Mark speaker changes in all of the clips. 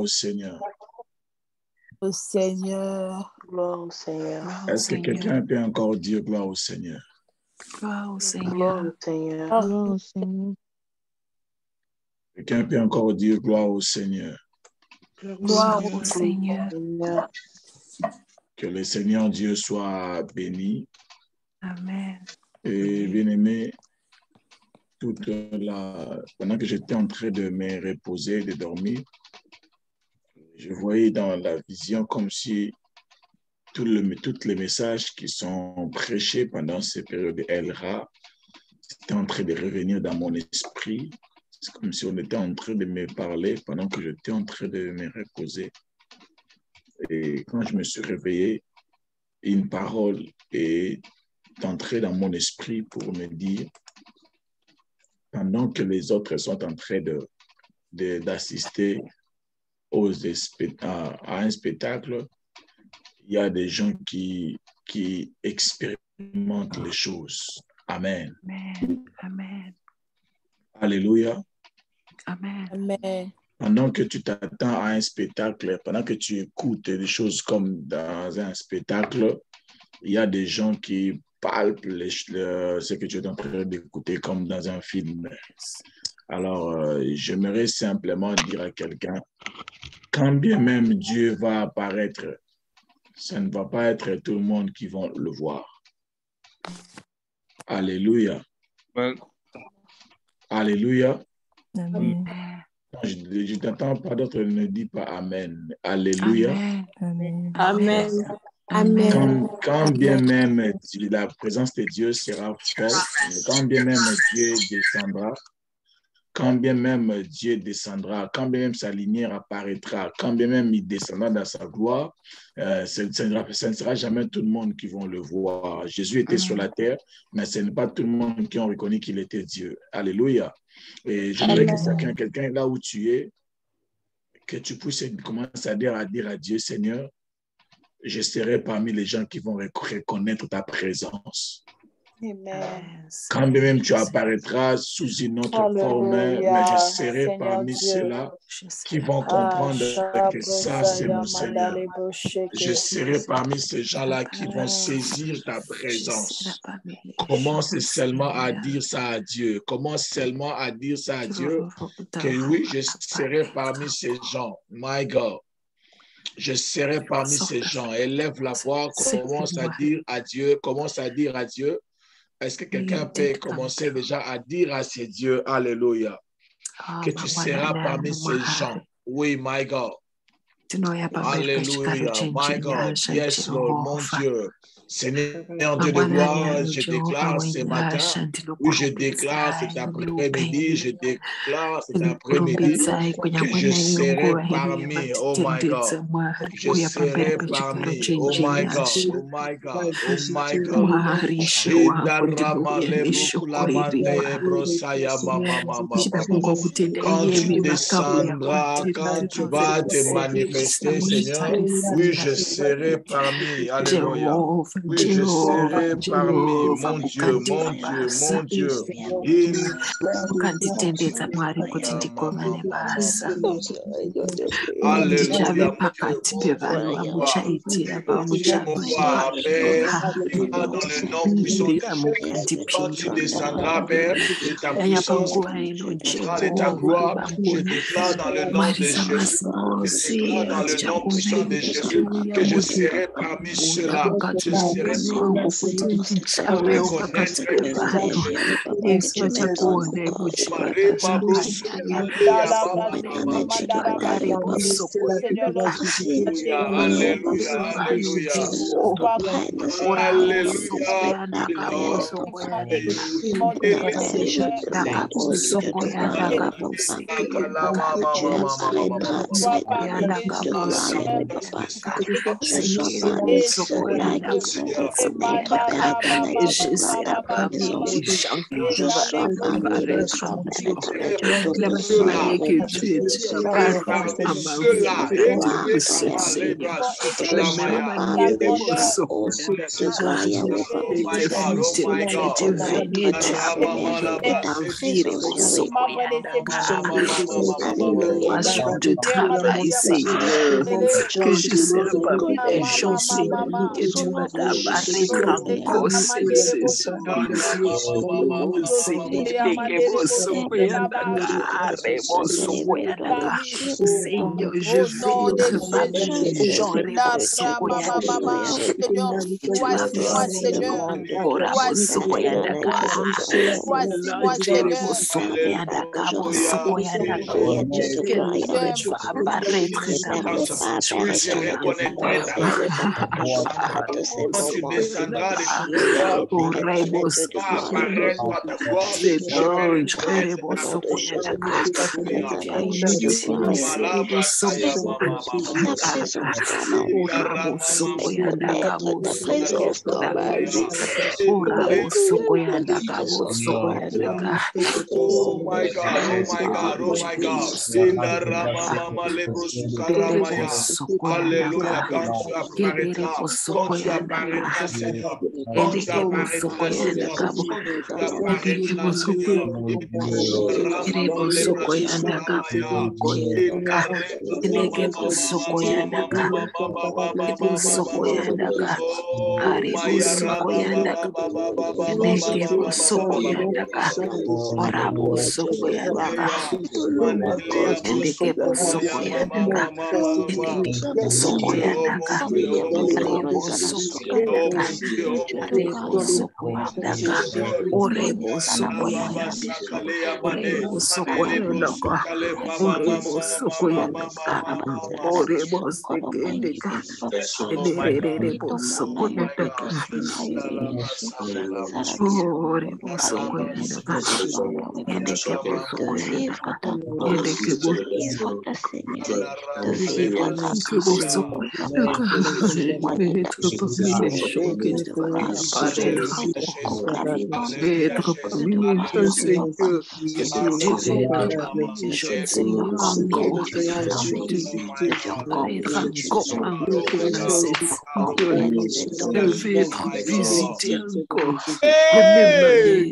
Speaker 1: au Seigneur.
Speaker 2: Au Seigneur.
Speaker 3: Gloire au Seigneur.
Speaker 1: Est-ce que quelqu'un peut encore dire gloire au Seigneur?
Speaker 4: Gloire au Seigneur.
Speaker 3: Gloire au Seigneur.
Speaker 5: Gloire au Seigneur.
Speaker 1: Quelqu'un peut encore dire gloire au Seigneur?
Speaker 4: Gloire au Seigneur.
Speaker 1: Que le Seigneur Dieu soit béni.
Speaker 4: Amen.
Speaker 1: Et bien-aimé, pendant que j'étais en train de me reposer, de dormir, je voyais dans la vision comme si tous les messages qui sont prêchés pendant ces périodes de Elra étaient en train de revenir dans mon esprit. C'est comme si on était en train de me parler pendant que j'étais en train de me reposer. Et quand je me suis réveillé, une parole est entrée dans mon esprit pour me dire, pendant que les autres sont en train d'assister à un spectacle, il y a des gens qui expérimentent les choses. Amen.
Speaker 4: Amen. Amen.
Speaker 1: Alléluia.
Speaker 4: Amen.
Speaker 2: Amen.
Speaker 1: Pendant que tu t'attends à un spectacle, pendant que tu écoutes des choses comme dans un spectacle, il y a des gens qui palpent ce que tu es en train d'écouter comme dans un film. Alors, j'aimerais simplement dire à quelqu'un, quand bien même Dieu va apparaître, ça ne va pas être tout le monde qui va le voir. Alléluia.
Speaker 6: Amen.
Speaker 1: Alléluia.
Speaker 5: Amen.
Speaker 1: Je t'entends pas d'autres, ne dis pas Amen. Alléluia.
Speaker 5: Amen.
Speaker 2: Amen. Amen.
Speaker 1: Quand bien même la présence de Dieu sera forte, quand bien même Dieu descendra, quand bien même Dieu descendra, quand bien même sa lumière apparaîtra, quand bien même il descendra dans sa gloire, ce ne sera jamais tout le monde qui va le voir. Jésus était sur la terre, mais ce n'est pas tout le monde qui a reconnu qu'il était Dieu. Alléluia. Et j'aimerais que quelqu'un là où tu es, que tu puisses commencer à dire à Dieu, Seigneur, je serai parmi les gens qui vont reconnaître ta présence.
Speaker 2: Amen.
Speaker 1: Quand même tu apparaîtras sous une autre forme, mais je serai parmi ceux-là qui vont comprendre que ça, c'est mon Seigneur. Je serai parmi ces gens-là qui vont saisir ta présence. Commence seulement à dire ça à Dieu. Commence seulement à dire ça à Dieu, que oui, je serai parmi ces gens. My God. Je serai parmi ces gens. Élève la voix, commence à dire à Dieu, commence à dire à Dieu. Est-ce que quelqu'un peut commencer déjà à dire à ses dieux, Alléluia, que tu seras parmi ces gens? Oui, my God. Alléluia, my God. Yes, Lord, mon Dieu. Seigneur Dieu de gloire, je déclare ce matin, oui, je déclare cet après-midi, je déclare cet après-midi que je serai parmi, oh my God, je serai parmi, oh my God, oh my God, oh my God. Quand tu descendras, quand tu vas te manifester, Seigneur, oui, je serai parmi, alléluia. Oui, je serai parmi, mon Dieu, mon Dieu, mon Dieu. Alléluia. Dans le nom puissant de Jésus, quand tu descendras, Père, de ta puissance, tu prends de ta gloire, je déclare dans le nom de Jésus, je déclare dans le nom puissant de Jésus que je serai parmi ceux-là. Je serai
Speaker 3: de gloire, papa. Je ne sois pas un soldat qui se déconnecte, Père éternel, de gloire dans ta maison. Je ne sois pas un innocent, Père éternel, Dieu de gloire, et que tu es je ne sois pas un pécheur aussi de gloire, papa. Alléluia,
Speaker 4: de travail, Seigneur, que je ne serai pas des gens, Seigneur, que tu vas t'abarrer encore, Seigneur, Seigneur, je vais être parmi les gens,
Speaker 1: Alléluia, quand tu apparaîtras, Seigneur, quand tu apparaîtras, Seigneur,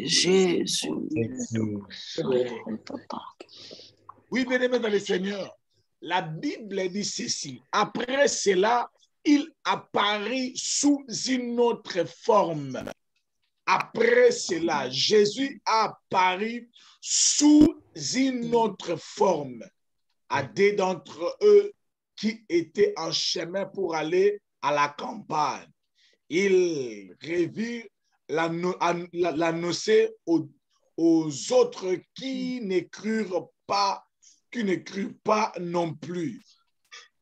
Speaker 4: Jésus.
Speaker 1: Oui, bien-aimés dans le Seigneur, la Bible dit ceci. Après cela, il apparut sous une autre forme. Après cela, Jésus apparut sous une autre forme à des d'entre eux qui étaient en chemin pour aller à la campagne. Il revit l'annoncer aux autres qui n'écrirent pas non plus.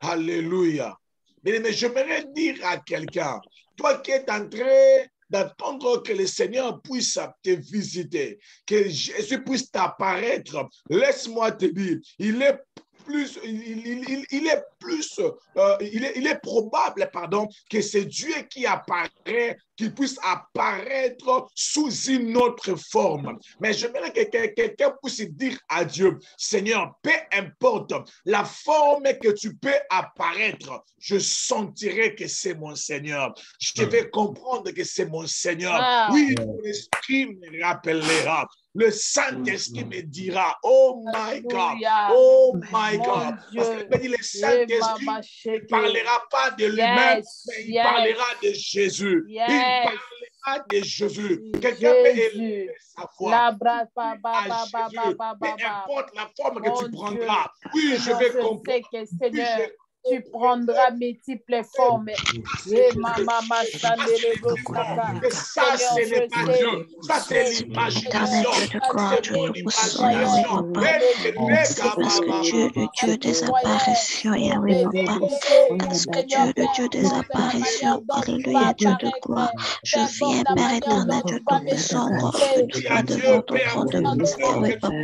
Speaker 1: Alléluia. Mais j'aimerais dire à quelqu'un, toi qui es en train d'attendre que le Seigneur puisse te visiter, que Jésus puisse t'apparaître, laisse-moi te dire, il est probable, que c'est Dieu qui apparaît, qu'il puisse apparaître sous une autre forme. Mais j'aimerais que quelqu'un puisse dire à Dieu, Seigneur, peu importe la forme que tu peux apparaître, je sentirai que c'est mon Seigneur. Je vais comprendre que c'est mon Seigneur. Oui, mon esprit me rappellera. Le Saint-Esprit me dira, oh my God, oh my God. Parce que le Saint-Esprit ne parlera pas de lui-même, mais il parlera de Jésus. Il parlera de Jésus. Quelqu'un peut élever sa voix à Jésus. Peu importe la forme que tu prendras. Oui, je vais comprendre.
Speaker 2: Tu prendras multiples formes.
Speaker 1: Mais ça, ce n'est pas Dieu. Ça, c'est l'imagination.
Speaker 3: Parce que Dieu, le Dieu des apparitions, Yahweh, papa. Parce que Dieu, le Dieu des apparitions, alléluia, Dieu de gloire. Je viens, Père éternel, Dieu tout-puissant, encore une fois devant ton trône de grâce, Yahweh, papa.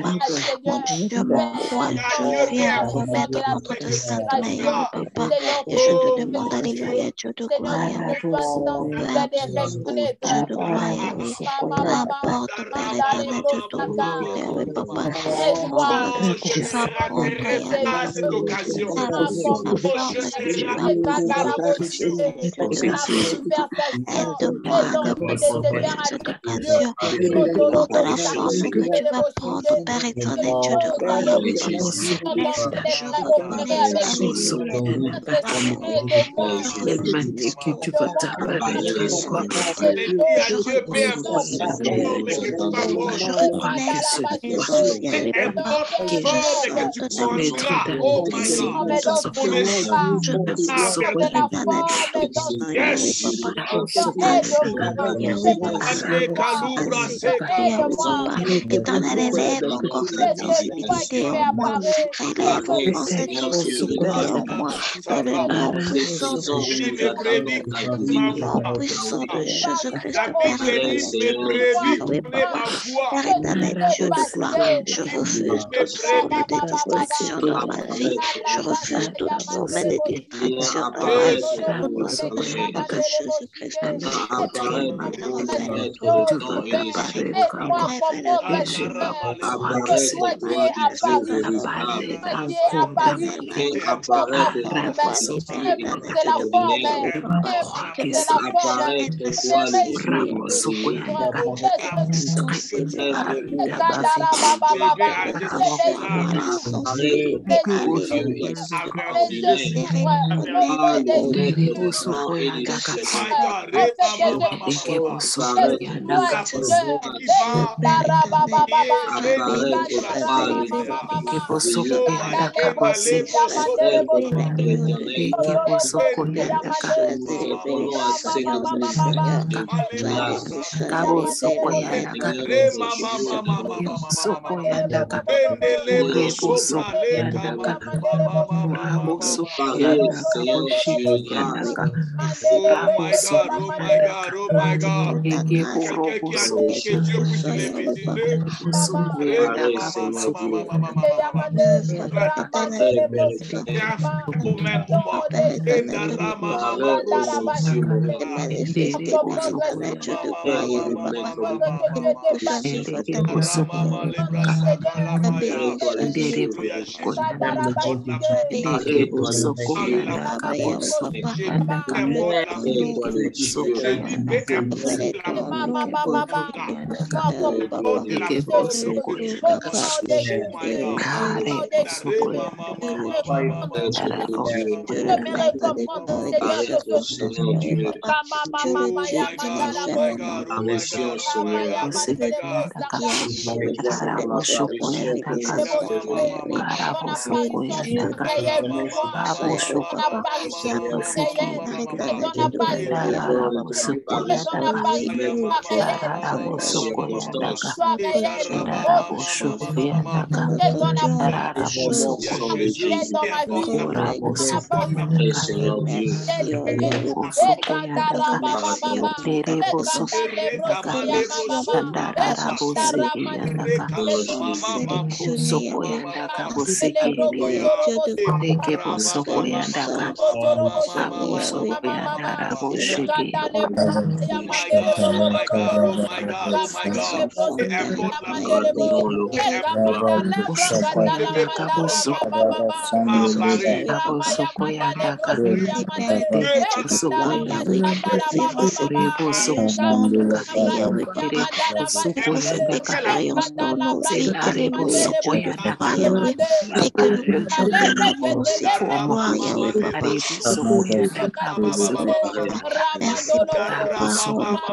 Speaker 3: Mon Dieu, mon roi, je viens remettre entre tes saintes mains, Papa.
Speaker 2: Seigneur,
Speaker 3: Et je te
Speaker 2: pose
Speaker 3: demande,
Speaker 2: tes
Speaker 3: alléluia,
Speaker 2: yeux.
Speaker 3: Dieu de
Speaker 2: Seigneur,
Speaker 3: gloire,
Speaker 2: si
Speaker 3: Yahweh,
Speaker 2: c'est toi
Speaker 3: Papa.
Speaker 2: dedans qui
Speaker 3: Peu
Speaker 2: fais des
Speaker 3: importe, oh
Speaker 2: reconnaître.
Speaker 3: Dieu de gloire, Yahweh. Peu importe, Père éternel, Dieu Tout-Puissant, Yahweh, Papa. Forme
Speaker 2: Aide-moi
Speaker 3: ce que tu vas
Speaker 1: seras
Speaker 3: prendre, Yahweh.
Speaker 1: révélé à cette occasion.
Speaker 3: La forme ce que tu vas prendre, précisément, Dieu de la gloire. Aide-moi à ne pas souffrir cette occasion. Porte la forme que tu vas prendre, Père éternel, Dieu de gloire, Yahweh, Papa. Je reconnais, alléluia, Dieu de gloire, Yahweh. Je reconnais ton rôle, Yahweh, Papa. Je reconnais ce que tu es, Dieu. Je reconnais ta présence, Yahweh, Papa. Je sens ton amour,
Speaker 1: Oh
Speaker 3: ton
Speaker 1: my
Speaker 3: amour,
Speaker 1: God.
Speaker 3: ton grâce. Je te sens, Père éternel, Dieu Tout-Puissant, Yahweh, Papa.
Speaker 1: Yes.
Speaker 3: Dans ta gloire, Yahweh, Papa.
Speaker 1: Kalubra
Speaker 3: Saint-Esprit, Yahweh, Papa. Éternel, élève encore cette sensibilité en moi. Relève encore cette sensibilité en moi. Dans le nom puissant de Jésus. Nom puissant de Jésus-Christ,
Speaker 1: La Bible
Speaker 3: Père
Speaker 1: dit,
Speaker 3: éternel,
Speaker 1: mes
Speaker 3: Dieu de gloire,
Speaker 1: brebis
Speaker 3: Yahweh,
Speaker 1: connaissent
Speaker 3: Papa.
Speaker 1: ma voix.
Speaker 3: Père éternel, Dieu de gloire, je refuse
Speaker 1: Mes
Speaker 3: toute forme
Speaker 1: brebis
Speaker 3: de distraction dans ma vie. Je refuse toute forme de distraction dans ma vie. Au nom puissant de Jésus-Christ, détruis maintenant, révèle-toi. Révèle-toi, révèle-toi Seigneur. Révèle-toi, manifeste-toi dans ma vie. Révèle-toi, révèle-toi, Père éternel, Dieu de gloire, Yahweh, Papa. Que mes péchés ressuscitent, restent sensibles à toi, Dieu de gloire.
Speaker 1: Bébé
Speaker 3: Que
Speaker 1: âgé
Speaker 3: mon
Speaker 1: de 6
Speaker 3: cerveau
Speaker 1: ans,
Speaker 3: reste sensible. Alléluia, Seigneur.
Speaker 1: avertis-les.
Speaker 3: Et reconnaître, oh Dieu de gloire, que ceci
Speaker 1: My
Speaker 3: n'est
Speaker 1: God,
Speaker 3: pas
Speaker 1: la
Speaker 3: ceci
Speaker 1: personne
Speaker 3: n'est
Speaker 1: qui
Speaker 3: pas,
Speaker 1: va
Speaker 3: Père éternel,
Speaker 1: prier,
Speaker 3: qui ne va dériver vers quelque chose
Speaker 1: oh
Speaker 3: d'autre,
Speaker 1: my
Speaker 3: qui ne va dériver vers une autre religion, qui va dériver, Seigneur des Seigneurs, vers des personnalités de
Speaker 1: Re
Speaker 3: l'Église,
Speaker 1: mama
Speaker 3: Jésus.
Speaker 1: mama mama mama mama. Pendele bo sopra le kaba mama mama mama Oh my God, oh my God, oh my God. Quelqu'un qui a dit que Dieu puisse les visiter. Re mama mama mama mama mama. Qui a commis mort. Et dara mama mama
Speaker 3: Et manifester, Père éternel, Dieu de gloire, Yahweh, Papa. Et nous pousse à vivre ta volonté, Yahweh, Papa. Bénis ceci, bénis Papa, Yahweh, Papa.
Speaker 1: J'évite les morts
Speaker 3: Révèle
Speaker 1: la
Speaker 3: ton nom,
Speaker 1: j'évite
Speaker 3: révèle
Speaker 1: la
Speaker 3: ton nom, Yahweh,
Speaker 1: au nom
Speaker 3: Papa.
Speaker 1: de la
Speaker 3: Que toute ta grâce
Speaker 1: Oh
Speaker 3: descende,
Speaker 1: my
Speaker 3: Yahweh,
Speaker 1: God.
Speaker 3: Papa.
Speaker 1: Re mama
Speaker 3: Que
Speaker 1: mama
Speaker 3: le
Speaker 1: mama mama.
Speaker 3: Dieu le maître des temps et des circonstances, Yahweh, Papa. Dieu le
Speaker 1: Oh
Speaker 3: Dieu
Speaker 1: my
Speaker 3: qui
Speaker 1: God,
Speaker 3: n'est
Speaker 1: oh
Speaker 3: jamais
Speaker 1: my
Speaker 3: mort.
Speaker 1: God, oh my God, oh my God, oh my God.
Speaker 3: Qui agit de façon extraordinaire et dévastatoire, Yahweh. Le Dieu tout-puissant, Yahweh, Papa, qui accomplit, Père éternel, Dieu de gloire, Yahweh, Papa, dans notre vie, oh Dieu tout-puissant, Yahweh, Papa, dans notre job, dans notre travail, dans notre job, oh Dieu tout-puissant, révèle grandement et merci, oh Yahweh, Papa, merci, oh Dieu tout-puissant, merci, oh Dieu tout-puissant, Seigneur. Nous sommes sélectionnés, Yahweh, Papa. Alléluia, Dieu de gloire. Que nous sommes sélectionnés, Yahweh, Papa. Que notre nom
Speaker 1: Oh my
Speaker 3: est
Speaker 1: God, oh
Speaker 3: écrit
Speaker 1: my God, oh my God, oh my
Speaker 3: dans
Speaker 1: God.
Speaker 3: un
Speaker 1: Peu
Speaker 3: fondement,
Speaker 1: importe la
Speaker 3: Papa,
Speaker 1: personne,
Speaker 3: Yahweh.
Speaker 1: peu
Speaker 3: Et
Speaker 1: importe ce que ton nom apparaît.
Speaker 3: et Père éternel, Dieu de gloire, Yahweh, vivre cette expérience dans nos vies, Yahweh, Papa. Vivre cette expérience dans nos vies. Alléluia, Dieu de gloire, Yahweh. Et que nous puissions témoigner aussi de ta gloire, Yahweh, Papa. Et que nous puissions témoigner de ta merci pour ta parole.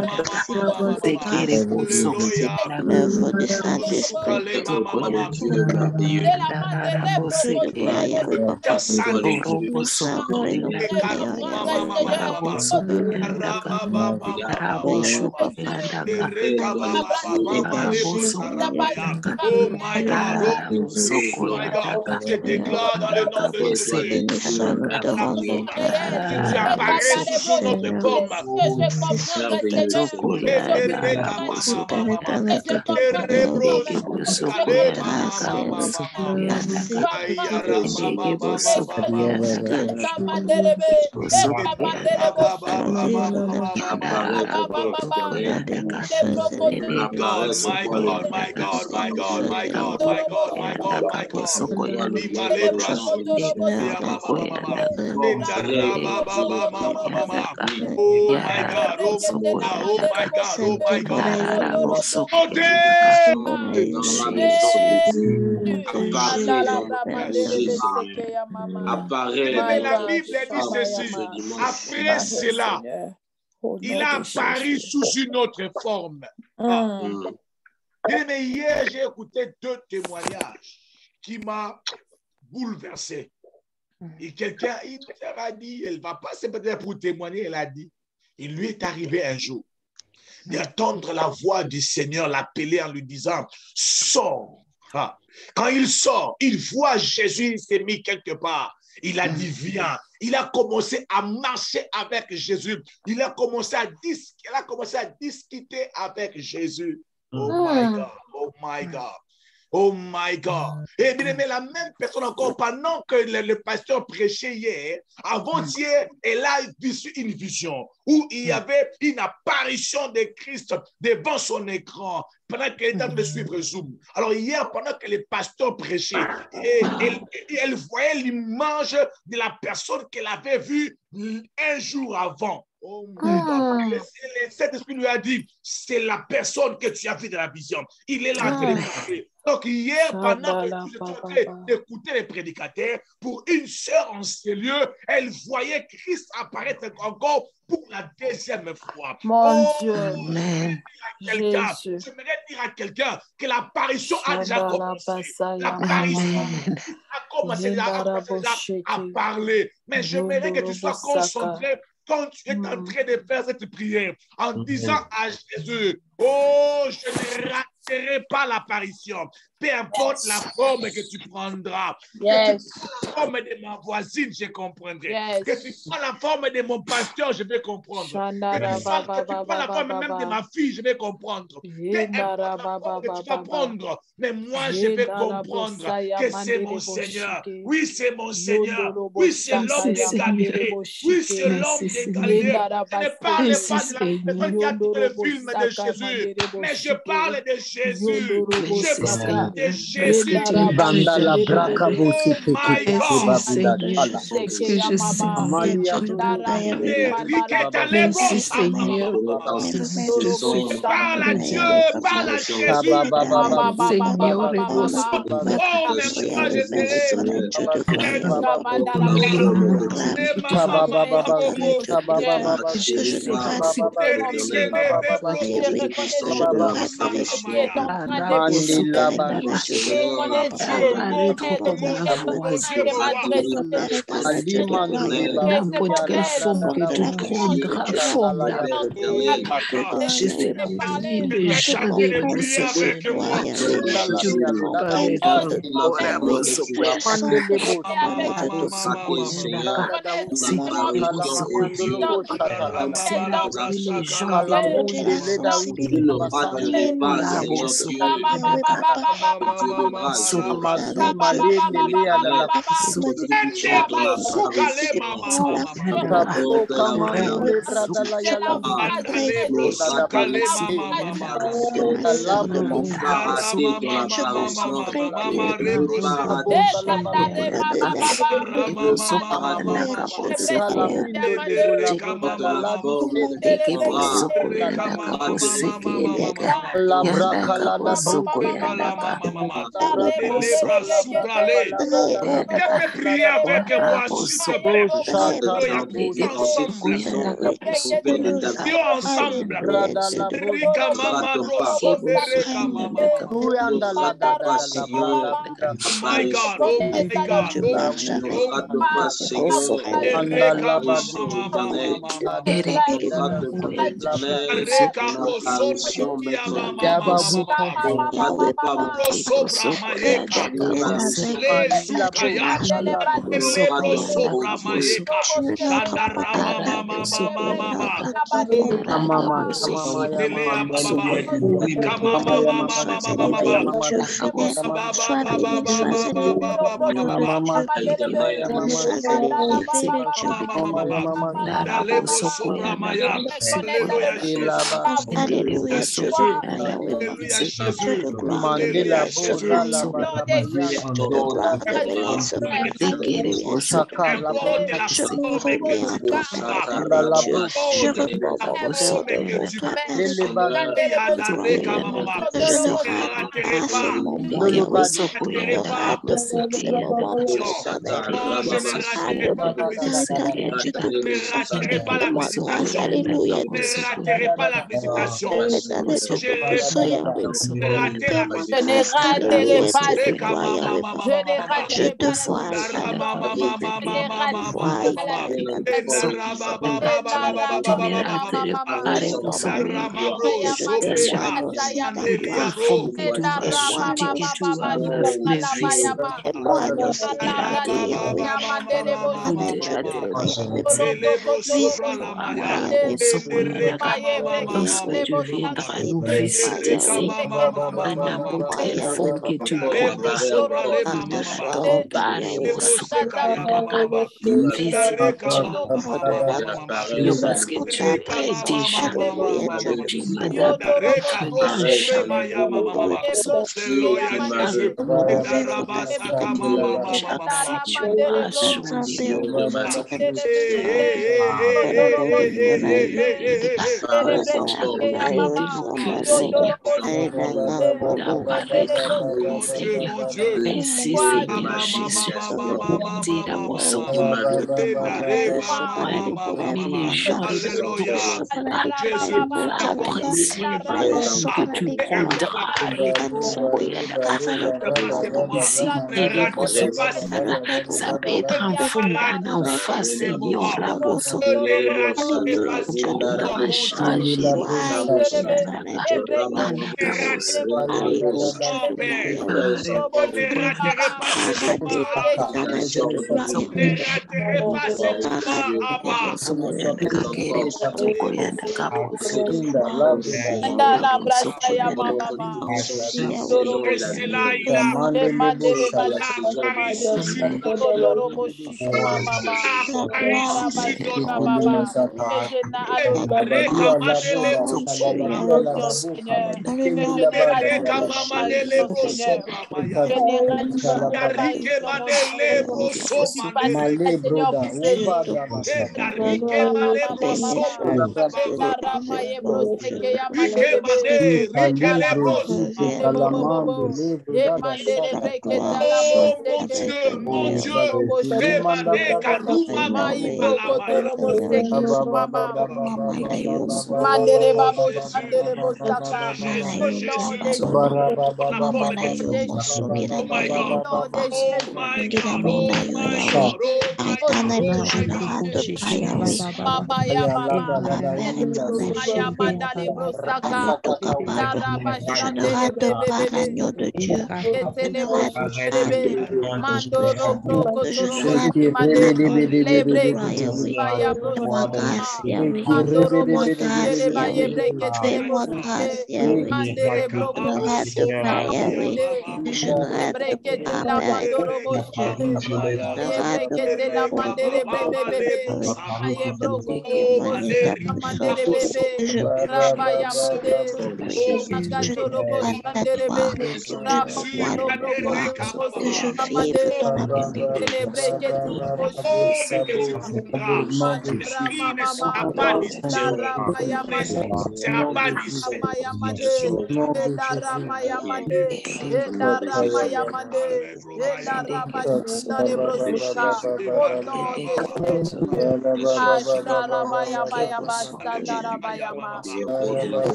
Speaker 3: Merci pour ta grâce. Merci pour l'œuvre du Saint-Esprit. Dieu de gloire, Yahweh, Papa. Nous savons et nous croyons, Yahweh. Oui, Yahweh, Papa. Manifester ta Jésus, Yahweh.
Speaker 1: Oh my God, oh my
Speaker 3: Alléluia.
Speaker 1: God, je
Speaker 3: Yahweh,
Speaker 1: déclare dans le nom de
Speaker 3: et
Speaker 1: Jésus-Christ,
Speaker 3: nous te rendons grâce.
Speaker 1: si tu apparais
Speaker 3: Merci,
Speaker 1: sous un autre
Speaker 3: Seigneur.
Speaker 1: forme,
Speaker 3: Merci, Saint-Esprit, Yahweh. Merci, Père éternel, Dieu de gloire, Yahweh. Pour ta grâce, Yahweh. Merci pour ta grâce.
Speaker 1: Mais la Bible dit ceci. Après cela, il a apparu sous une autre forme. Mais hier, j'ai écouté 2 témoignages qui m'ont bouleversé. Et quelqu'un, il m'a dit, elle va passer peut-être pour témoigner, elle a dit, il lui est arrivé un jour d'entendre la voix du Seigneur l'appeler en lui disant, sors. Quand il sort, il voit Jésus, il s'est mis quelque part. Il a dit, viens. Il a commencé à marcher avec Jésus. Il a commencé à discuter avec Jésus. Oh my God, oh my God. Oh my God. Et bien, mais la même personne encore, pendant que le pasteur prêchait hier, avant-hier, elle a vu une vision où il y avait une apparition de Christ devant son écran pendant qu'elle était en train de suivre Zoom. Alors hier, pendant que le pasteur prêchait, elle voyait l'image de la personne qu'elle avait vue un jour avant. Oh my God. Le Saint-Esprit lui a dit, c'est la personne que tu as vue dans la vision. Il est là en train de parler. Donc hier, pendant que tu étais en train d'écouter les prédicateurs, pour une sœur en ces lieux, elle voyait Christ apparaître encore pour la deuxième fois.
Speaker 2: Mon Dieu.
Speaker 1: J'aimerais dire à quelqu'un que l'apparition a déjà commencé. L'apparition a commencé à parler. Mais j'aimerais que tu sois concentré quand tu es en train de faire cette prière, en disant à Jésus, oh, je ne raterai pas l'apparition, peu importe la forme que tu prendras, que tu prends la forme de ma voisine, je comprendrai, que tu prends la forme de mon pasteur, je vais comprendre, que tu prends la forme même de ma fille, je vais comprendre, peu importe la forme que tu vas prendre, mais moi je vais comprendre que c'est mon Seigneur, oui c'est mon Seigneur, oui c'est l'homme de Galilée, oui c'est l'homme de Galilée. Je ne parle pas de la personne qui a tout le film de Jésus, mais je parle de Jésus. Je parle de Jésus. Oh my God. Parle à Dieu, parle à Jésus. Oh, mais moi je serai.
Speaker 4: N'importe quelle forme que tu prendras, forme je sais pas si les gens de
Speaker 1: prier avec moi, s'il te plaît. Ensemble. My God, oh my God,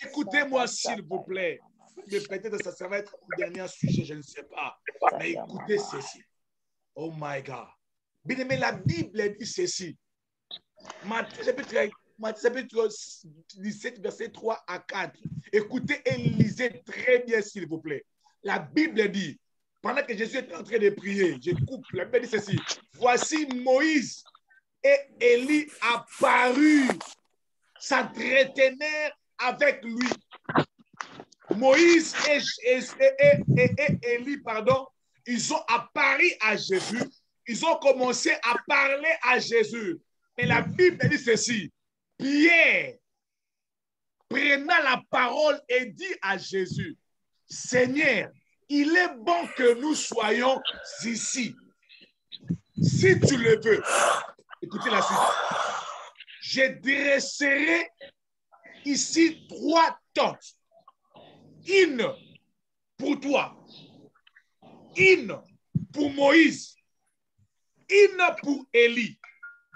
Speaker 1: Écoutez-moi s'il vous plaît. Mais peut-être que ça va être le dernier sujet, je ne sais pas. Mais écoutez ceci. Oh my God. Bien aimé, la Bible dit ceci. Matthieu chapitre 17, verset 3 à 4. Écoutez et lisez très bien s'il vous plaît. La Bible dit, pendant que Jésus est en train de prier, je coupe, la Bible dit ceci. Voici Moïse et Élie apparus, s'entretenaient avec lui. Moïse et Élie, pardon, ils ont apparu à Jésus. Ils ont commencé à parler à Jésus. Et la Bible dit ceci. Pierre, prenant la parole, et dit à Jésus, Seigneur, il est bon que nous soyons ici. Si tu le veux, écoutez la suite. Je dresserai ici 3 tentes. Une pour toi, une pour Moïse, une pour Élie.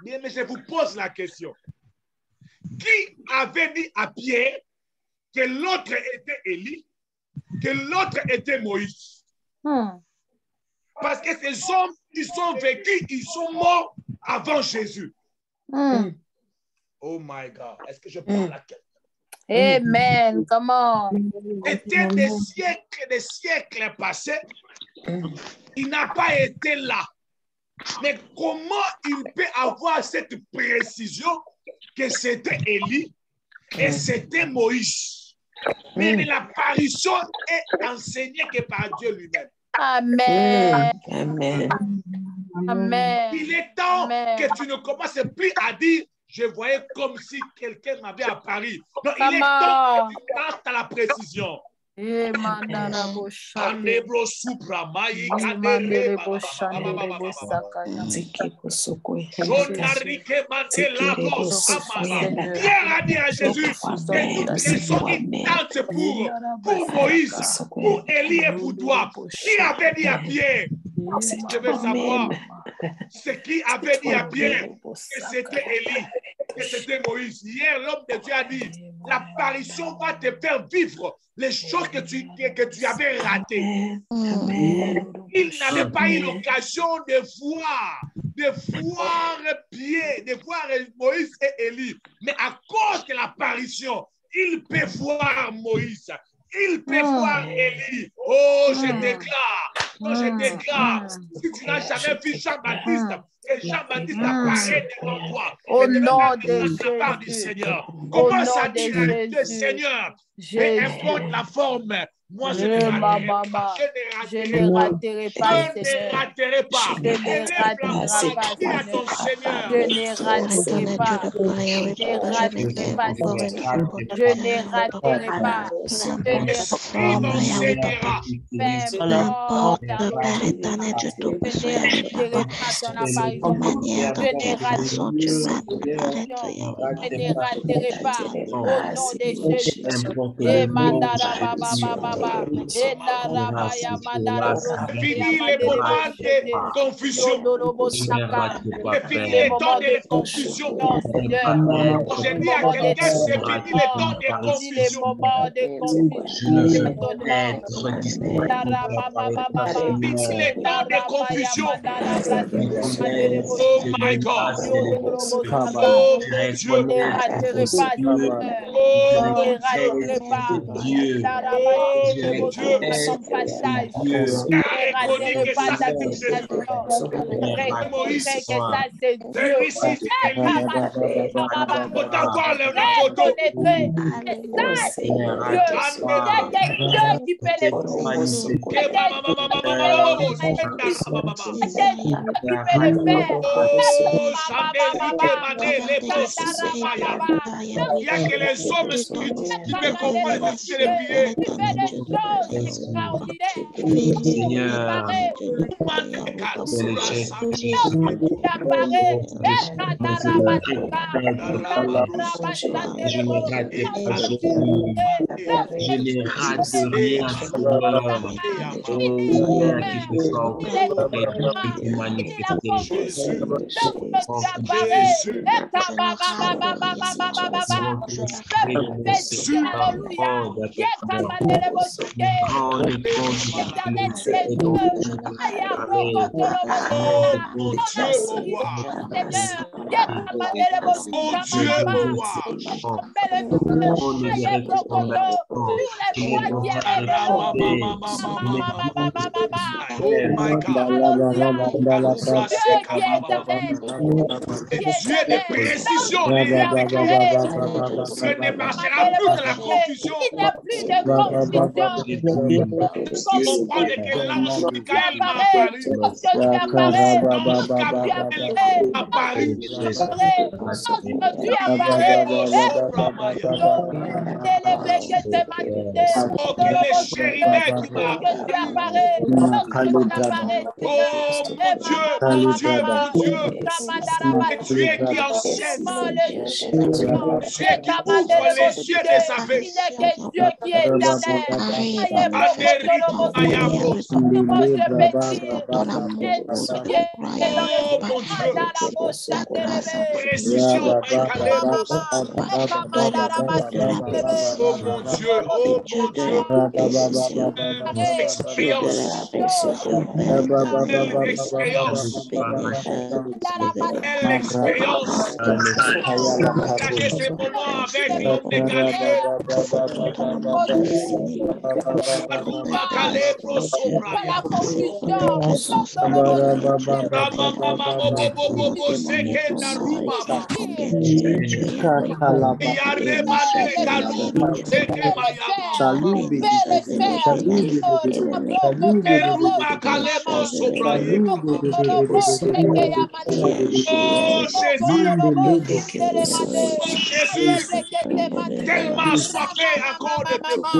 Speaker 1: Bien, mais je vous pose la question. Qui avait dit à Pierre que l'autre était Élie, que l'autre était Moïse? Parce que ces hommes, ils sont vécus, ils sont morts avant Jésus. Oh my God, est-ce que je parle à quelqu'un?
Speaker 2: Amen, comment?
Speaker 1: C'était des siècles passés. Il n'a pas été là. Mais comment il peut avoir cette précision que c'était Élie et c'était Moïse? Mais l'apparition est enseignée que par Dieu lui-même.
Speaker 2: Amen.
Speaker 4: Amen.
Speaker 2: Amen.
Speaker 1: Il est temps que tu ne commences plus à dire je voyais comme si quelqu'un m'avait apparu. Non, il est temps que tu passes à la précision. Pierre a dit à Jésus que sont une tente pour Moïse, pour Élie et pour toi. Qui avait dit à Pierre? Je veux savoir ce qui avait dit à Pierre que c'était Élie, que c'était Moïse. Hier, l'homme de Dieu a dit, l'apparition va te faire vivre les choses que tu avais ratées. Il n'avait pas eu l'occasion de voir Pierre, de voir Moïse et Élie. Mais à cause de l'apparition, il peut voir Moïse. Il peut voir Élie. Oh, je déclare. Oh, je déclare. Si tu n'as jamais vu Jean-Baptiste, et Jean-Baptiste apparaît devant toi.
Speaker 2: Au nom de
Speaker 1: Jésus. Du Seigneur. Comment ça dit le Seigneur? Peu importe la forme. Moi, je ne raterai pas.
Speaker 2: Je ne raterai pas.
Speaker 1: Je ne raterai pas.
Speaker 2: Je ne raterai pas.
Speaker 1: Dis à ton Seigneur.
Speaker 2: Je ne raterai pas. Je ne raterai pas.
Speaker 3: Peu importe, Père éternel, je te besoin de manière, de quelle façon tu vas nous paraître.
Speaker 2: Je ne raterai pas. Au nom de Jésus.
Speaker 1: Fini les moments de confusion. Fini les temps de confusion. J'ai dit à quelqu'un, c'est fini les temps de confusion. Fini les temps de confusion. Oh my God. Oh mon Dieu. Oh Dieu. Il y a que les hommes qui peuvent comprendre les prières.
Speaker 2: choses extraordinaires pour préparer
Speaker 6: Je n'ai rate rien, Seigneur. Père, que ce soit auprès de qui te manifester.
Speaker 1: Dieu de précision, il ne marchera plus dans la confusion.
Speaker 2: Il n'y a plus de confusion.
Speaker 1: Comme on parle de que l'ange Michael m'a apparu. L'ange Gabriel m'a apparu. Oh, que les chérubins qui m'a apparu. Oh, mon Dieu, mon Dieu, mon Dieu. Et tu es qui enchaîne. Tu es qui ouvre les yeux des aveugles.
Speaker 2: Il n'est que Dieu qui est éternel.
Speaker 1: Précision, oh mon Dieu, oh mon Dieu. L'expérience. L'expérience. Cacher ces moments avec l'homme de qualité.
Speaker 2: La confusion.
Speaker 1: Oh Jésus, tellement soifé encore de te voir.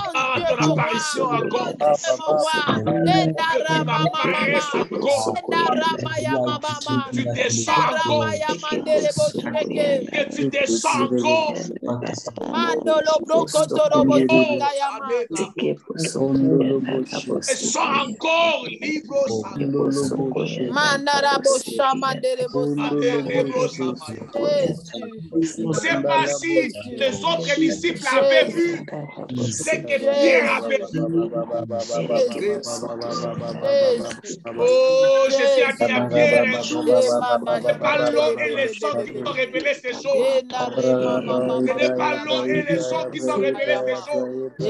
Speaker 1: Ah, ton apparition encore. Tu descends encore. Et tu descends encore. Et sois encore libre. C'est pas si les autres disciples avaient vu ce que Pierre avait vu. Oh, Jésus a dit à Pierre un jour, ce n'est pas l'eau et le sang qui t'ont révélé ces choses. Ce n'est pas l'eau et le sang qui t'ont révélé ces choses. Ce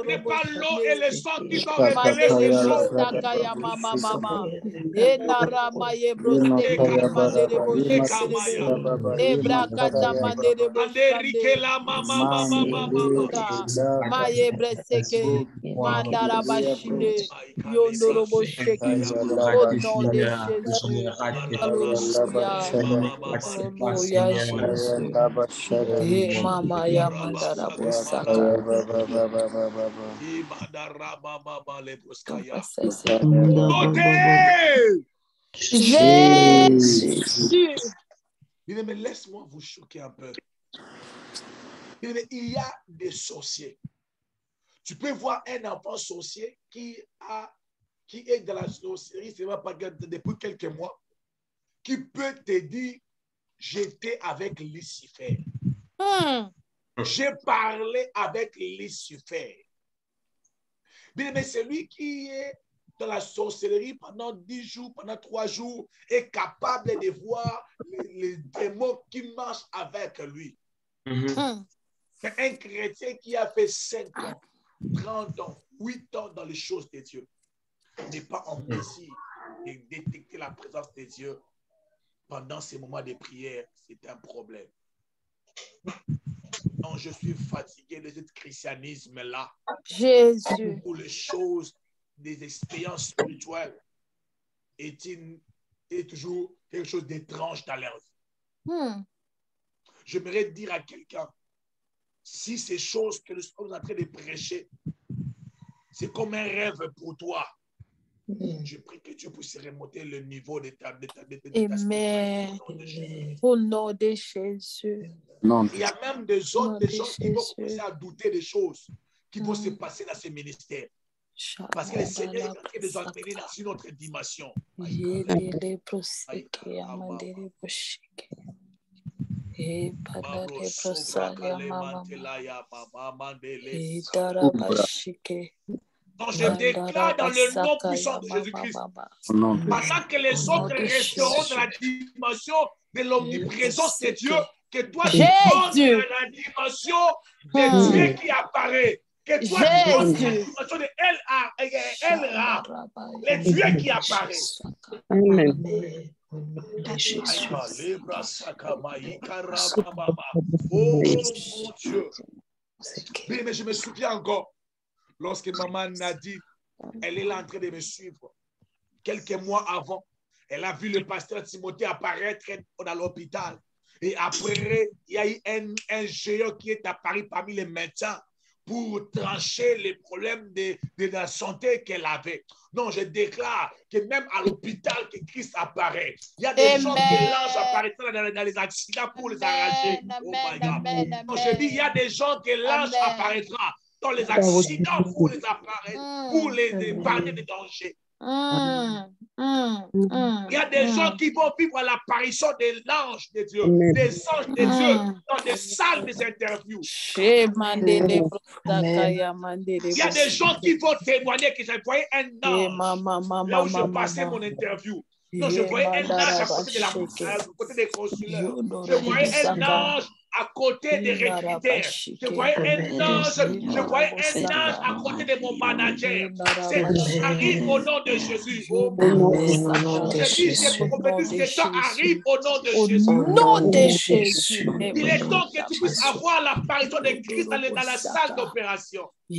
Speaker 1: n'est pas l'eau et le sang qui t'ont révélé ces choses. Bien, mais laisse-moi vous choquer un peu. Bien, mais il y a des sorciers. Tu peux voir un enfant sorcier qui est dans la sorcellerie, c'est pas depuis quelques mois, qui peut te dire, j'étais avec Lucifer. J'ai parlé avec Lucifer. Bien, mais celui qui est dans la sorcellerie pendant 10 jours, pendant 3 jours, est capable de voir les démons qui marchent avec lui. C'est un chrétien qui a fait 5 ans, 30 ans, 8 ans dans les choses de Dieu. N'est pas en mesure de détecter la présence de Dieu pendant ces moments de prière. C'est un problème. Non, je suis fatigué de ce christianisme-là.
Speaker 2: Jésus.
Speaker 1: Pour les choses, des expériences spirituelles. est toujours quelque chose d'étrange dans leur vie. J'aimerais dire à quelqu'un, si ces choses que nous sommes en train de prêcher, c'est comme un rêve pour toi, je prie que Dieu puisse remonter le niveau de ta
Speaker 2: Amen. Au nom de Jésus.
Speaker 1: Il y a même des gens qui vont commencer à douter des choses qui vont se passer dans ces ministères. Parce que le Seigneur est en train de nous emmener dans une autre dimension. Donc je déclare dans le nom puissant de Jésus-Christ, pendant que les autres resteront dans la dimension de l'omniprésence de Dieu, que toi tu entres dans la dimension de Dieu qui apparaît, que toi tu entres dans la dimension de El-Ra, le Dieu qui apparaît.
Speaker 4: Amen.
Speaker 1: Oh mon Dieu. Mais je me souviens encore, lorsque maman Nadie, elle est là en train de me suivre. Quelques mois avant, elle a vu le pasteur Timothée apparaître dans l'hôpital. Et après, il y a eu un géant qui est apparu parmi les médecins pour trancher les problèmes de la santé qu'elle avait. Non, je déclare que même à l'hôpital que Christ apparaît, il y a des gens que l'ange apparaîtra dans les accidents pour les arranger. Oh my God. Donc je dis, il y a des gens que l'ange apparaîtra dans les accidents pour les apparaître, pour les épargner des dangers. Il y a des gens qui vont vivre l'apparition de l'ange de Dieu, des anges de Dieu dans des salles des interviews. Il y a des gens qui vont témoigner que j'ai voyé un ange là où je passais mon interview. Non, je voyais un ange à côté des consulaires. Je voyais un ange à côté des recruteurs. Je voyais un ange à côté de mon manager. Ça arrive au nom de Jésus. Oh, je prophétise que ça arrive au nom de Jésus.
Speaker 2: Au nom de Jésus.
Speaker 1: Il est temps que tu puisses avoir l'apparition de Christ dans la salle d'opération. Oh,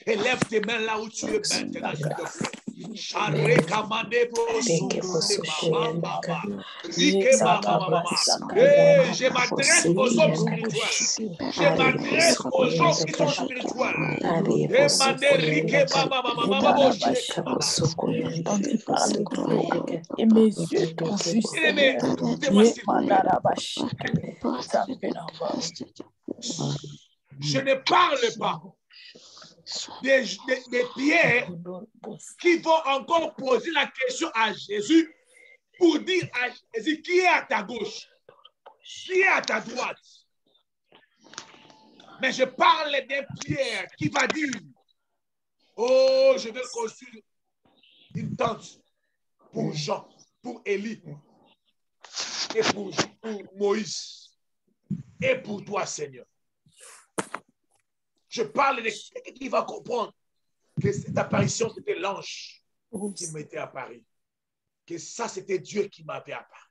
Speaker 1: élève tes mains là où tu es maintenant, s'il te plaît. Je m'adresse aux hommes spirituels. Je m'adresse aux gens qui sont spirituels.
Speaker 2: Et mes yeux t'ont vu.
Speaker 1: Je ne parle pas des pierres qui vont encore poser la question à Jésus pour dire à Jésus qui est à ta gauche, qui est à ta droite. Mais je parle des pierres qui va dire, oh, je vais construire une tente pour Jean, pour Élie, et pour Moïse, et pour toi, Seigneur. Je parle de quelqu'un qui va comprendre que cette apparition, c'était l'ange qui m'était apparu. Que ça, c'était Dieu qui m'avait apparu.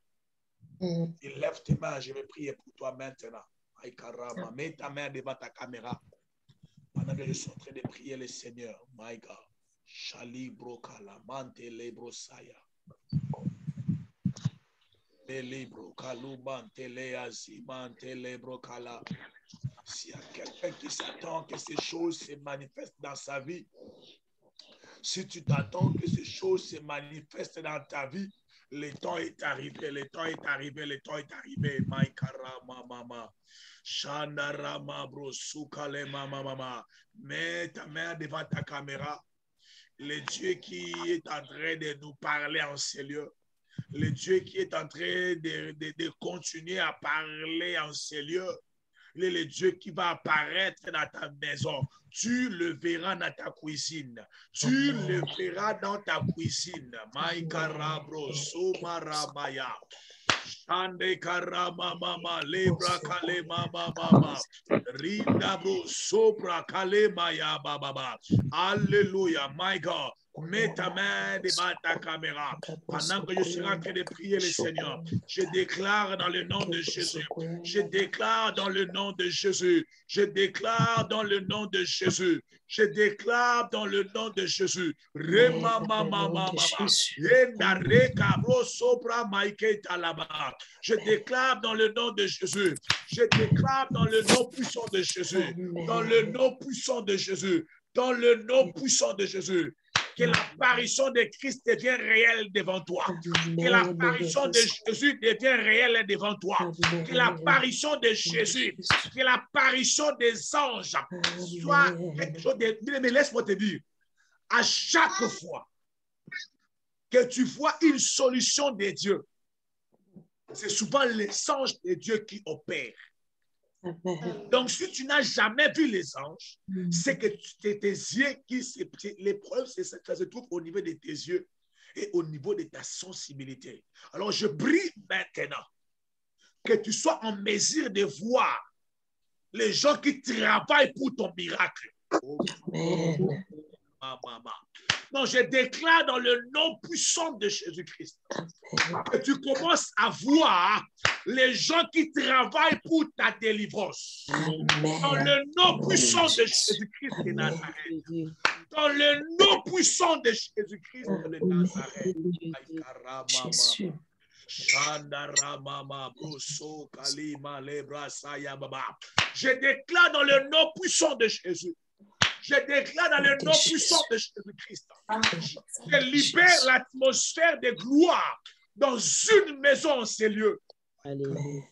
Speaker 1: Et lève tes mains, je vais prier pour toi maintenant. Aïkarama, mets ta main devant ta caméra. Pendant que je suis en train de prier le Seigneur. My God. Shali brokala, mante lebro saya. Libro kalumante leazi, mante lebro kala. S'il y a quelqu'un qui s'attend que ces choses se manifestent dans sa vie, si tu t'attends que ces choses se manifestent dans ta vie, le temps est arrivé, le temps est arrivé, le temps est arrivé. Maïkara mama, Shandarama brosukale mama. Mets ta main devant ta caméra. Le Dieu qui est en train de nous parler en ces lieux. Le Dieu qui est en train de continuer à parler en ces lieux. Le Dieu qui va apparaître dans ta maison. Tu le verras dans ta cuisine. Tu le verras dans ta cuisine. Maïkarabro, Somaramaya. Shande karama mama, lebra kale mama mama. Rindabro, sobra kale maya baba. Alléluia, my God. Mets ta main devant ta caméra. Pendant que je serai en train de prier le Seigneur, je déclare dans le nom de Jésus. Je déclare dans le nom de Jésus. Je déclare dans le nom de Jésus. Je déclare dans le nom de Jésus. Je déclare dans le nom de Jésus. Je déclare dans le nom puissant de Jésus. Dans le nom puissant de Jésus. Dans le nom puissant de Jésus. Que l'apparition de Christ devienne réelle devant toi. Que l'apparition de Jésus devienne réelle devant toi. Que l'apparition de Jésus, que l'apparition des anges soit quelque chose de... Mais laisse-moi te dire, à chaque fois que tu vois une solution de Dieu, c'est souvent les anges de Dieu qui opèrent. Donc, si tu n'as jamais vu les anges, c'est que tes yeux, les preuves, ça se trouve au niveau de tes yeux et au niveau de ta sensibilité. Alors, je prie maintenant que tu sois en mesure de voir les gens qui travaillent pour ton miracle. Amen. Non, je déclare dans le nom puissant de Jésus-Christ que tu commences à voir les gens qui travaillent pour ta délivrance. Amen. Dans le nom puissant de Jésus-Christ de Nazareth. Dans le nom puissant de Jésus-Christ de Nazareth. Jésus. Je déclare dans le nom puissant de Jésus. Je déclare dans le nom puissant de Jésus-Christ. Je libère l'atmosphère de gloire dans une maison en ces lieux. Alléluia.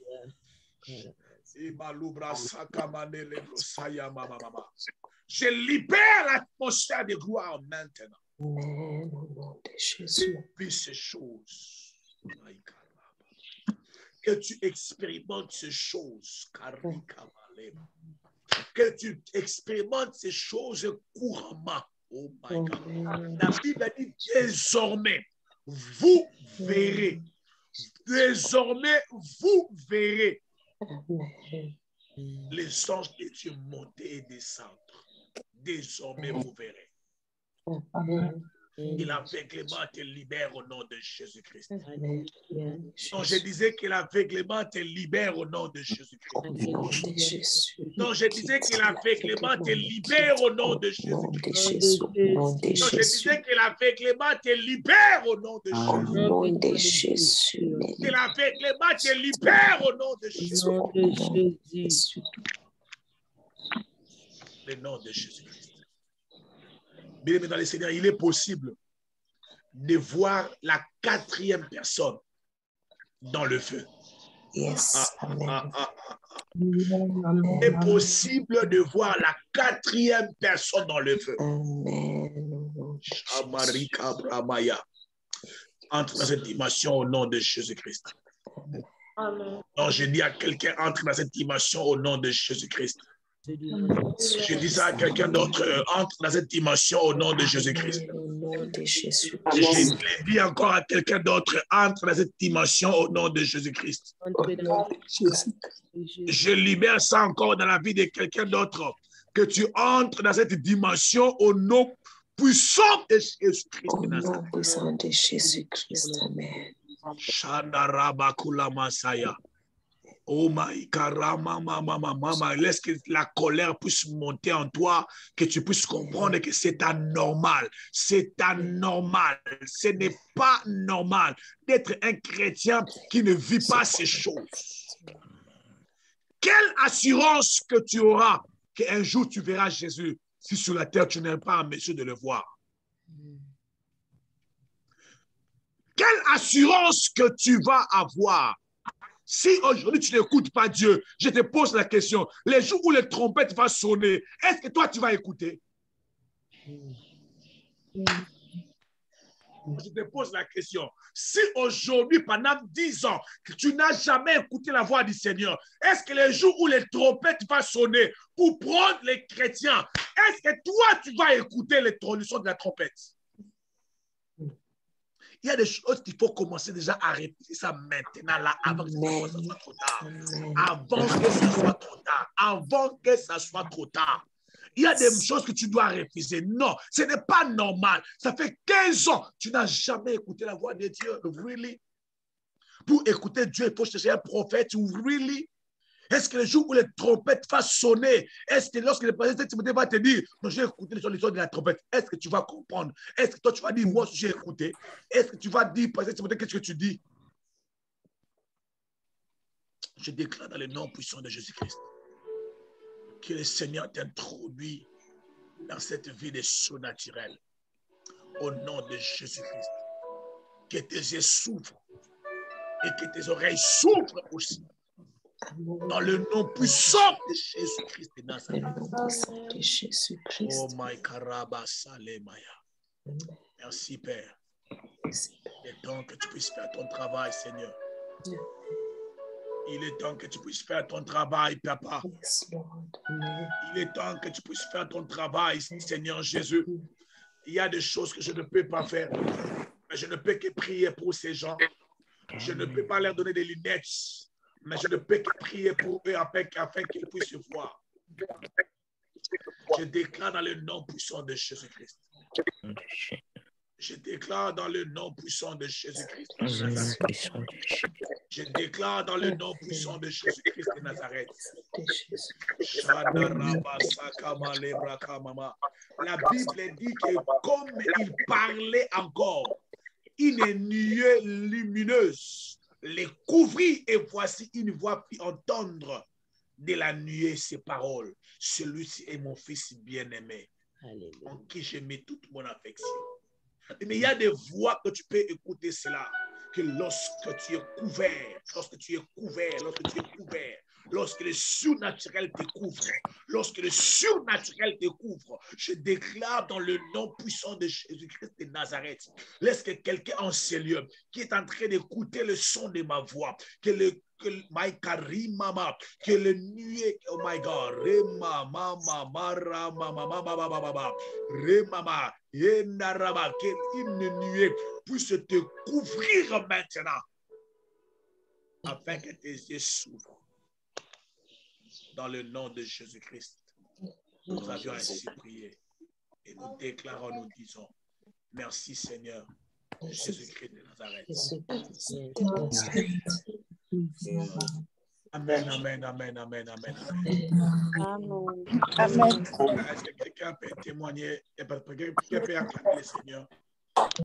Speaker 1: Je libère l'atmosphère de gloire maintenant. Amen. Au nom de Jésus. Vis ces choses. Que tu expérimentes ces choses. Que tu expérimentes ces choses couramment. Oh my God. La Bible dit désormais, vous verrez. Désormais, vous verrez les anges de Dieu monter et descendre. Désormais, vous verrez. Et l'aveuglement te libère au nom de Jésus-Christ. Donc, je disais que l'aveuglement te libère au nom de Jésus-Christ. Donc, je disais que l'aveuglement te libère au nom de Jésus-Christ. Donc, je disais que l'aveuglement te libère au nom de Jésus. Que l'aveuglement te libère au nom de Jésus. Le nom de Jésus-Christ. Bien aimé dans le Seigneur, il est possible de voir la quatrième personne dans le feu. Yes. Il est possible de voir la quatrième personne dans le feu. Entre dans cette dimension au nom de Jésus-Christ. Non, je dis à quelqu'un, entre dans cette dimension au nom de Jésus-Christ. Je dis à quelqu'un d'autre, entre dans cette dimension au nom de Jésus-Christ. Je dis encore à quelqu'un d'autre, entre dans cette dimension au nom de Jésus-Christ. Je libère ça encore dans la vie de quelqu'un d'autre, que tu entres dans cette dimension au nom puissant de Jésus-Christ. Au nom puissant de Jésus-Christ. Amen. Shandarabakula Masaya. Oh my God, laisse que la colère puisse monter en toi, que tu puisses comprendre que c'est anormal. C'est anormal. Ce n'est pas normal d'être un chrétien qui ne vit pas ces choses. Quelle assurance que tu auras qu'un jour tu verras Jésus si sur la terre tu n'es pas en mesure de le voir? Quelle assurance que tu vas avoir? Si aujourd'hui tu n'écoutes pas Dieu, je te pose la question, les jours où les trompettes vont sonner, est-ce que toi tu vas écouter? Je te pose la question, si aujourd'hui pendant 10 ans que tu n'as jamais écouté la voix du Seigneur, est-ce que les jours où les trompettes vont sonner pour prendre les chrétiens, est-ce que toi tu vas écouter les sons de la trompette? Il y a des choses qu'il faut commencer déjà à répéter ça maintenant, là, avant que ça soit trop tard. Avant que ça soit trop tard. Avant que ça soit trop tard. Il y a des choses que tu dois refuser. Non, ce n'est pas normal. Ça fait 15 ans, tu n'as jamais écouté la voix de Dieu. Really? Pour écouter Dieu, il faut chercher un prophète. Really? Est-ce que le jour où les trompettes vont sonner, est-ce que lorsque le président Timothée va te dire, non, j'ai écouté les sons de la trompette, est-ce que tu vas comprendre? Est-ce que toi, tu vas dire, moi, j'ai écouté? Est-ce que tu vas dire, président Timothée, qu'est-ce que tu dis? Je déclare dans le nom puissant de Jésus-Christ que le Seigneur t'introduit dans cette vie de surnaturel. Au nom de Jésus-Christ. Que tes yeux s'ouvrent et que tes oreilles s'ouvrent aussi. Dans le nom puissant de Jésus-Christ de Nazareth. Oh my Karabasalemaya. Merci Père. Il est temps que tu puisses faire ton travail, Seigneur. Il est temps que tu puisses faire ton travail, Papa. Il est temps que tu puisses faire ton travail, Seigneur Jésus. Il y a des choses que je ne peux pas faire. Mais je ne peux que prier pour ces gens. Je ne peux pas leur donner des lunettes. Mais je ne peux que prier pour eux afin qu'ils puissent voir. Je déclare dans le nom puissant de Jésus-Christ. Je déclare dans le nom puissant de Jésus-Christ de Nazareth. Je déclare dans le nom puissant de Jésus-Christ de Nazareth. La Bible dit que comme il parlait encore, une nuée lumineuse les couvrit et voici une voix fit entendre de la nuée ces paroles. Celui-ci est mon fils bien-aimé, en qui je mets toute mon affection. Mais il y a des voix que tu peux écouter cela, que lorsque tu es couvert, lorsque le surnaturel te couvre, je déclare dans le nom puissant de Jésus-Christ de Nazareth, laisse que quelqu'un en ces lieux qui est en train d'écouter le son de ma voix, que le nuée, oh my God, qu'une nuée puisse te couvrir maintenant, afin que tes yeux s'ouvrent. Dans le nom de Jésus-Christ, nous avions ainsi prié et nous déclarons, nous disons, merci Seigneur, Jésus-Christ de Nazareth. Amen, amen, amen, amen, amen. Amen. Est-ce que quelqu'un peut témoigner, quelqu'un peut acclamer le Seigneur?